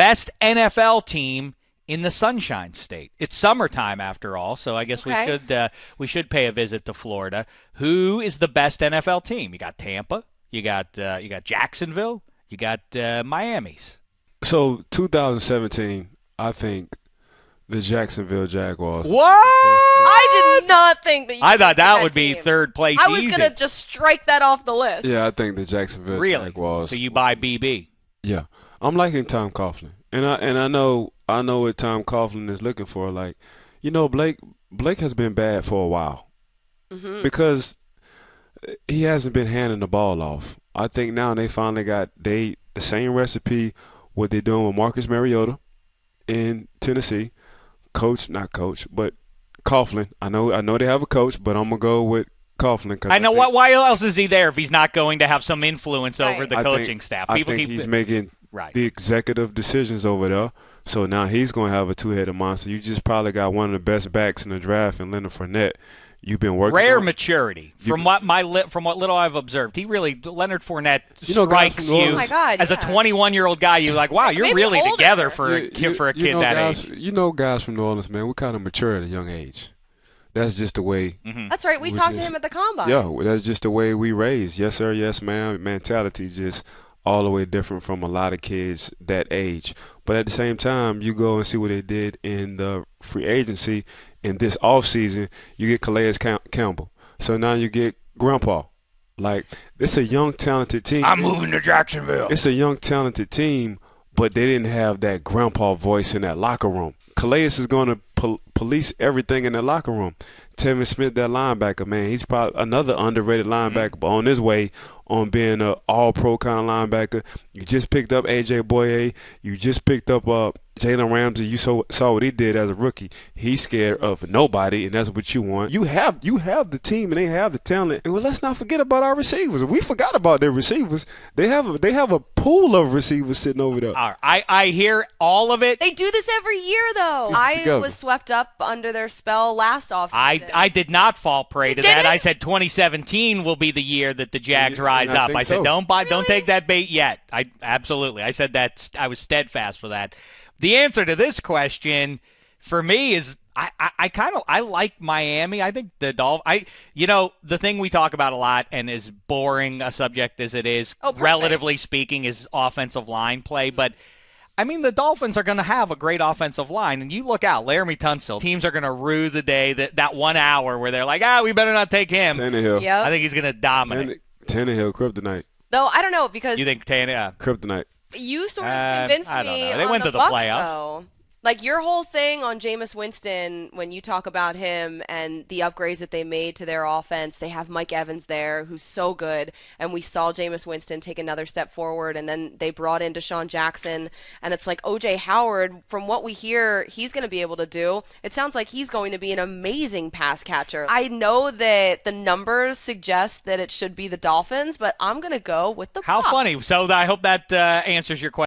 best NFL team in the Sunshine State. It's summertime after all, so I guess we should pay a visit to Florida. Who is the best NFL team? You got Tampa, you got Jacksonville, you got Miami's. So 2017, I think the Jacksonville Jaguars. What? I did not think that. I thought that would team. be third place. I was easy. gonna just strike that off the list. Yeah, I think the Jacksonville Jaguars. So you buy BB? Yeah, I'm liking Tom Coughlin, and I know what Tom Coughlin is looking for. Like, Blake has been bad for a while because he hasn't been handing the ball off. I think now they finally got the same recipe what they're doing with Marcus Mariota in Tennessee. Not coach, but Coughlin. I know they have a coach, but I'm gonna go with Coughlin. I know why else is he there if he's not going to have some influence over the coaching staff? I think he's making the executive decisions over there. So now he's going to have a two-headed monster. You just probably got one of the best backs in the draft in Leonard Fournette. You've been working rare maturity from what little I've observed. Leonard Fournette strikes you as a 21-year-old guy. You're like, wow, you're really older. Together for a kid that age. You know, guys from New Orleans, man, we kind of mature at a young age. That's just the way. That's right. We talked to him at the combine. Yeah, that's just the way we raised. Yes, sir. Yes, ma'am. Mentality just all the way different from a lot of kids that age. But at the same time, you go and see what they did in the free agency in this offseason. You get Calais Campbell. So now you get Grandpa. Like, it's a young, talented team. I'm moving to Jacksonville. It's a young, talented team, but they didn't have that grandpa voice in that locker room. Calais is going to police everything in that locker room. Tevin Smith, that linebacker, man, he's probably another underrated linebacker, but on his way on being an all-pro kind of linebacker. You just picked up A.J. Boye. You just picked up Jalen Ramsey. You saw what he did as a rookie. He's scared of nobody, and that's what you want. You have the team, and they have the talent. And well, let's not forget about our receivers. We forgot about their receivers. They have a pool of receivers sitting over there. I hear all of it. They do this every year, though. I was swept up under their spell last offseason. I did not fall prey to that. I said 2017 will be the year that the Jags rise up. I said don't take that bait yet. Absolutely. I said that. I was steadfast for that. The answer to this question for me is I like Miami. I think the Dolphins. The thing we talk about a lot and as boring a subject as it is, relatively speaking, is offensive line play. But I mean, the Dolphins are going to have a great offensive line, and you look out, Laramie Tunsil. Teams are going to rue the day that 1 hour where they're like, we better not take him. Tannehill. Yep. I think he's going to dominate. Tannehill, kryptonite. Though I don't know because you think Tannehill kryptonite. You sort of convinced I don't me. know. They on went to the Bucs, playoffs. though. Like your whole thing on Jameis Winston, when you talk about him and the upgrades that they made to their offense, they have Mike Evans there, who's so good, and we saw Jameis Winston take another step forward, and then they brought in Deshaun Jackson, and it's like O.J. Howard, from what we hear, he's going to be able to do. It sounds like he's going to be an amazing pass catcher. I know that the numbers suggest that it should be the Dolphins, but I'm going to go with the Bucs. How funny. So I hope that answers your question.